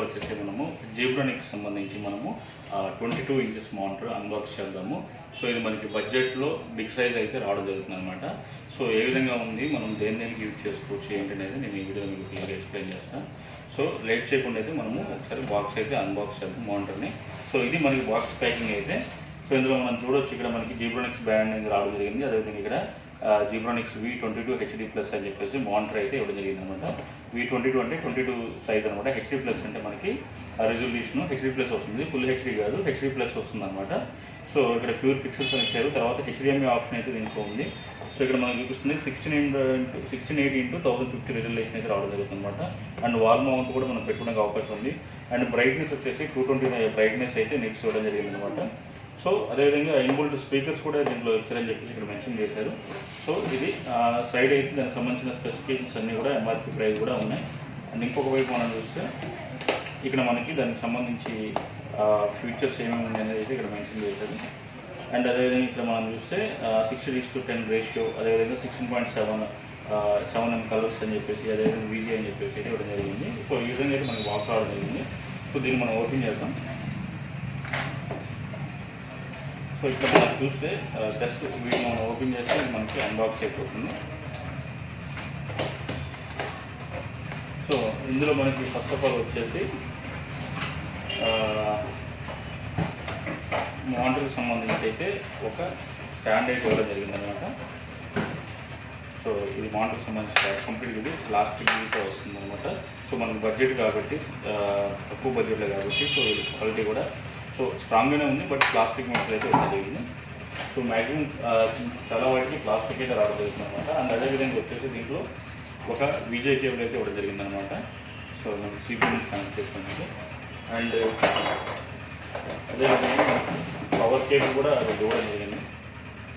వచ్చేసి మనము జీబ్రోనిక్స్ సంబంధించి మనము 22 ఇంచెస్ మానిటర్ అన్బాక్స్ చేద్దాము. సో ఇది మనకి బడ్జెట్లో బిగ్ సైజ్ అయితే రావడం జరుగుతుంది అనమాట. సో ఏ విధంగా ఉంది, మనం దేనికి యూజ్ చేసుకోవచ్చు ఏంటి అనేది నేను ఈ వీడియో మీకు క్లియర్గా ఎక్స్ప్లెయిన్ చేస్తాను. సో లేట్ చేయకుండా అయితే మనము ఒకసారి బాక్స్ అయితే అన్బాక్స్ చేద్దాం మానిటర్ని. సో ఇది మనకి బాక్స్ ప్యాకింగ్ అయితే. సో ఇందులో మనం చూడొచ్చు, ఇక్కడ మనకి జీబ్రోనిక్స్ బ్రాండ్ అనేది రావడం జరిగింది. అదేవిధంగా ఇక్కడ జీబ్రోనిక్స్ V22 HD+ అని చెప్పేసి మానిటర్ అయితే ఇవ్వడం జరిగింది అనమాట. V22 అంటే 22 సైజ్ అనమాట. HD+ అంటే మనకి రెజల్యూషన్ HD+ వస్తుంది, ఫుల్ HD కాదు, HD+ వస్తుంది అనమాట. సో ఇక్కడ ప్యూర్ పిక్సెల్స్ అని ఇచ్చారు. తర్వాత HDMI ఆప్షన్ అయితే దీంట్లో ఉంది. సో ఇక్కడ మనకు చూపిస్తుంది 1680 x 1050 రెజల్యూషన్ అయితే రావడం జరుగుతుంది అనమాట. అండ్ వాల్ మౌంట్ కూడా మనం పెట్టుకోవడానికి అవకాశం ఉంది. అండ్ బ్రైట్నెస్ వచ్చేసి 220 బ్రైట్నెస్ అయితే నెక్స్ట్ ఇవ్వడం జరిగింది అనమాట. సో అదేవిధంగా ఇన్బుల్ట్ స్పీకర్స్ కూడా దీంట్లో ఇచ్చారని చెప్పేసి ఇక్కడ మెన్షన్ చేశారు. సో ఇది సైడ్ అయితే దానికి సంబంధించిన స్పెసిఫికేషన్స్ అన్నీ కూడా MRP ప్రైస్ కూడా ఉన్నాయి. అండ్ ఇంకొక వైపు మనం చూస్తే ఇక్కడ మనకి దానికి సంబంధించి ఫీచర్స్ ఏమేమి ఉన్నాయి అనేది అయితే ఇక్కడ మెన్షన్ చేశారు. అండ్ అదేవిధంగా ఇక్కడ మనం చూస్తే 60:10 రేషియో, అదేవిధంగా 16.7 కలర్స్ అని చెప్పేసి, అదేవిధంగా VG అని చెప్పేసి అయితే ఇవ్వడం జరిగింది. సో ఈ విధంగా అయితే మనకి బాక్స్ రావడం జరిగింది. సో దీన్ని మనం ఓపెన్ చేద్దాం. సో ఇక్కడ మనం చూస్తే జస్ట్ వీటిని మనం ఓపెన్ చేస్తే మనకి అన్బాక్స్ అయిపోతుంది. సో ఇందులో మనకి ఫస్ట్ ఆఫ్ ఆల్ వచ్చేసి మానిటర్కి సంబంధించి అయితే ఒక స్టాండ్ అయితే ఇవ్వడం జరిగిందనమాట. సో ఇది మానిటర్కి సంబంధించి కంప్లీట్ ఇది ప్లాస్టిక్ తో వస్తుంది అనమాట. సో మనకి బడ్జెట్ కాబట్టి, తక్కువ బడ్జెట్లో కాబట్టి, సో ఇది క్వాలిటీ కూడా సో స్ట్రాంగ్గానే ఉంది, బట్ ప్లాస్టిక్ మెటీరియల్ అయితే ఇవ్వడం జరిగింది. సో మ్యాక్సిమం చాలా వాటికి ప్లాస్టిక్ అయితే రావడం జరుగుతుంది అనమాట. అండ్ అదేవిధంగా వచ్చేసి దీంట్లో ఒక VJ కేబుల్ అయితే ఇవ్వడం జరిగిందనమాట. సో మనకి CPU కనెక్ట్ చేసుకుంటుంది. అండ్ అదేవిధంగా పవర్ కేబుల్ కూడా అది ఇవ్వడం జరిగింది.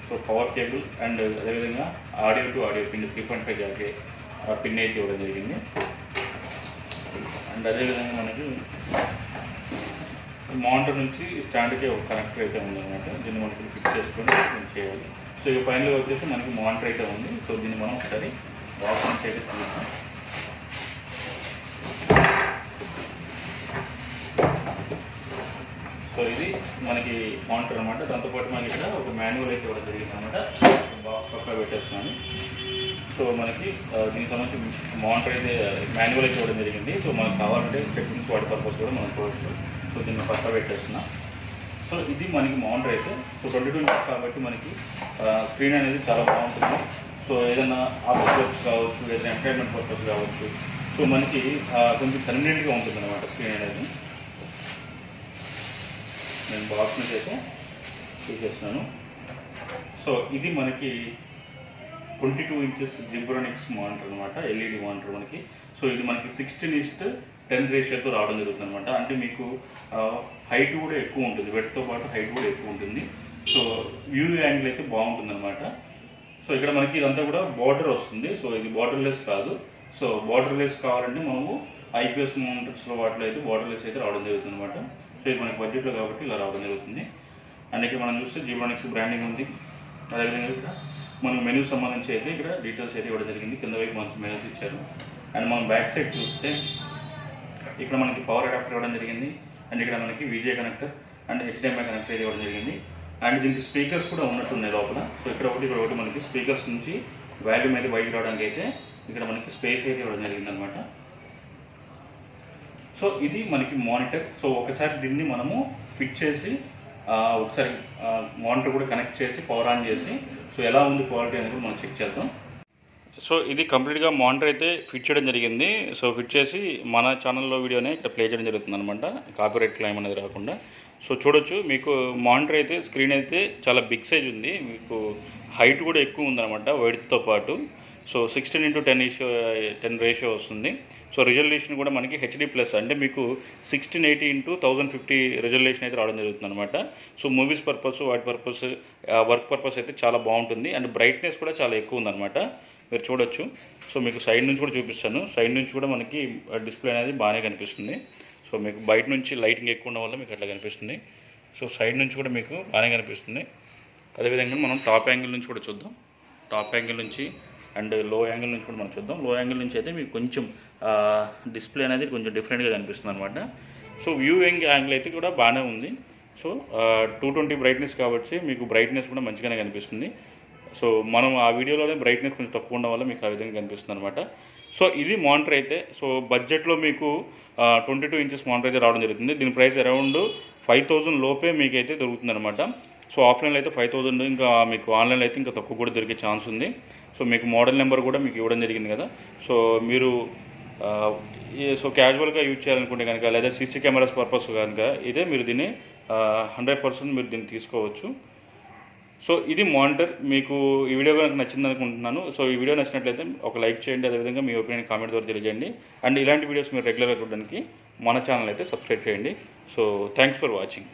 సో పవర్ కేబుల్ అండ్ అదేవిధంగా ఆడియో టు ఆడియో పిన్ 3.5 జాకే పిన్ అయితే ఇవ్వడం జరిగింది. అండ్ అదేవిధంగా మనకి మానిటర్ నుంచి స్టాండ్కి ఒక కనెక్టర్ అయితే ఉందన్నమాట. దీన్ని మనకి ఫిక్స్ చేసుకొని చేయాలి. సో ఇక ఫైనల్గా వచ్చేసి మనకి మానిటర్ అయితే ఉంది. సో దీన్ని మనం ఒకసారి బాక్స్ నుంచి అయితే చూద్దాం. సో ఇది మనకి మానిటర్ అనమాట. దాంతోపాటు మనకి ఇక్కడ ఒక మాన్యువల్ అయితే ఇవ్వడం జరిగింది అనమాట. బాక్స్ పక్క పెట్టేస్తున్నాను. సో మనకి దీనికి సంబంధించి మానిటర్ అయితే మాన్యువల్ అయితే ఇవ్వడం జరిగింది. సో మనకు కావాలంటే సెట్టింగ్స్ వాటి పర్పస్ కూడా మనం చూడవచ్చు. సో దీన్ని పక్క పెట్టేస్తున్నా. సో ఇది మనకి మానిటర్ అయితే. సో 22 ఇంచెస్ కాబట్టి మనకి స్క్రీన్ అనేది చాలా బాగుంటుంది. సో ఏదైనా ఆఫీస్ వర్క్స్ కావచ్చు, ఏదైనా ఎంటర్టైన్మెంట్ పర్పస్ కావచ్చు, సో మనకి కొంచెం కన్వీనియంట్గా ఉంటుంది అనమాట స్క్రీన్ అనేది. నేను బాక్స్ నుంచి అయితే తీసేస్తున్నాను. సో ఇది మనకి 22 ఇంచెస్ జిబ్రోనిక్స్ మానిటర్ అనమాట, LED మానిటర్ మనకి. సో ఇది మనకి 16:10 రేషియోతో రావడం జరుగుతుంది అనమాట. అంటే మీకు హైట్ కూడా ఎక్కువ ఉంటుంది, వెడ్తో పాటు హైట్ కూడా ఎక్కువ ఉంటుంది. సో వ్యూ యాంగిల్ అయితే బాగుంటుంది అనమాట. సో ఇక్కడ మనకి ఇదంతా కూడా బార్డర్ వస్తుంది. సో ఇది బార్డర్లెస్ కాదు. సో బార్డర్లెస్ కావాలంటే మనము IPS మానిటర్స్లో వాటిలో అయితే బార్డర్లెస్ అయితే రావడం జరుగుతుంది అనమాట. సో ఇది మనకి బడ్జెట్లో కాబట్టి ఇలా రావడం జరుగుతుంది. అండ్ ఇక్కడ మనం చూస్తే జీబ్రోనిక్స్ బ్రాండింగ్ ఉంది. అదేవిధంగా ఇక్కడ మనకు మెనూ సంబంధించి అయితే ఇక్కడ డీటెయిల్స్ అయితే ఇవ్వడం జరిగింది. కింద వైపు మనకి మెనూస్ ఇచ్చారు. అండ్ మనం బ్యాక్ సైడ్ చూస్తే ఇక్కడ మనకి పవర్ అడాప్టర్ ఇవ్వడం జరిగింది. అండ్ ఇక్కడ మనకి VJ connector and HDMI connector అయితే ఇవ్వడం జరిగింది. అండ్ దీనికి స్పీకర్స్ కూడా ఉన్నట్టున్నాయి లోపల. సో ఇక్కడ ఒకటి మనకి స్పీకర్స్ నుంచి వాల్యూమ్ అయితే బయటకు రావడానికి అయితే ఇక్కడ మనకి స్పేస్ అయితే ఇవ్వడం జరిగింది అనమాట. సో ఇది మనకి మానిటర్. సో ఒకసారి దీన్ని మనము ఫిట్ చేసి ఒకసారి మానిటర్ కూడా కనెక్ట్ చేసి పవర్ ఆన్ చేసి సో ఎలా ఉంది క్వాలిటీ అనేది కూడా మనం చెక్ చేద్దాం. సో ఇది కంప్లీట్గా మానిటర్ అయితే ఫిట్ చేయడం జరిగింది. సో ఫిట్ చేసి మన ఛానల్లో వీడియోనే ఇక్కడ ప్లే చేయడం జరుగుతుంది అనమాట, కాపీరైట్ క్లైమ్ అనేది రాకుండా. సో చూడొచ్చు, మీకు మానిటర్ అయితే స్క్రీన్ అయితే చాలా బిగ్ సైజ్ ఉంది. మీకు హైట్ కూడా ఎక్కువ ఉందన్నమాట వెడ్త్తో పాటు. సో 16:10 రేషియో వస్తుంది. సో రిజల్యూషన్ కూడా మనకి HD+, అంటే మీకు 1680 x 1050 రిజల్యూషన్ అయితే రావడం జరుగుతుంది అనమాట. సో మూవీస్ పర్పస్, వాటి పర్పస్, వర్క్ పర్పస్ అయితే చాలా బాగుంటుంది. అండ్ బ్రైట్నెస్ కూడా చాలా ఎక్కువ ఉందన్నమాట, మీరు చూడొచ్చు. సో మీకు సైడ్ నుంచి కూడా చూపిస్తాను. సైడ్ నుంచి కూడా మనకి డిస్ప్లే అనేది బాగానే కనిపిస్తుంది. సో మీకు బయట నుంచి లైటింగ్ ఎక్కువ ఉండడం వల్ల మీకు అట్లా కనిపిస్తుంది. సో సైడ్ నుంచి కూడా మీకు బాగానే కనిపిస్తుంది. అదేవిధంగా మనం టాప్ యాంగిల్ నుంచి కూడా చూద్దాం. టాప్ యాంగిల్ నుంచి అండ్ లో యాంగిల్ నుంచి కూడా మనం చూద్దాం. లో యాంగిల్ నుంచి అయితే మీకు కొంచెం డిస్ప్లే అనేది కొంచెం డిఫరెంట్గా కనిపిస్తుంది అనమాట. సో వ్యూయింగ్ యాంగిల్ అయితే కూడా బాగానే ఉంది. సో 220 బ్రైట్నెస్ కాబట్టి మీకు బ్రైట్నెస్ కూడా మంచిగానే కనిపిస్తుంది. సో మనం ఆ వీడియోలోనే బ్రైట్నెస్ కొంచెం తక్కువ ఉండడం వల్ల మీకు ఆ విధంగా కనిపిస్తుంది అనమాట. సో ఇది మానిటర్ అయితే. సో బడ్జెట్లో మీకు 22 ఇంచెస్ మానిటర్ అయితే రావడం జరుగుతుంది. దీని ప్రైస్ అరౌండ్ 5000 లోపే మీకైతే దొరుకుతుంది అనమాట. సో ఆఫ్లైన్లో అయితే 5000, ఇంకా మీకు ఆన్లైన్లో అయితే ఇంకా తక్కువ కూడా దొరికే ఛాన్స్ ఉంది. సో మీకు మోడల్ నెంబర్ కూడా మీకు ఇవ్వడం జరిగింది కదా. సో మీరు సో క్యాజువల్గా యూజ్ చేయాలనుకుంటే కనుక, లేదా సీసీ కెమెరాస్ పర్పస్ కనుక ఇదే మీరు దీన్ని 100% మీరు దీన్ని తీసుకోవచ్చు. సో ఇది మానిటర్. మీకు ఈ వీడియో కనుక నచ్చింది అనుకుంటున్నాను. సో ఈ వీడియో నచ్చినట్లయితే ఒక లైక్ చేయండి, అదేవిధంగా మీ ఒపీనియన్ కామెంట్ ద్వారా తెలియజేయండి. అండ్ ఇలాంటి వీడియోస్ మీరు రెగ్యులర్గా చూడడానికి మన ఛానల్ అయితే సబ్స్క్రైబ్ చేయండి. So thanks for watching.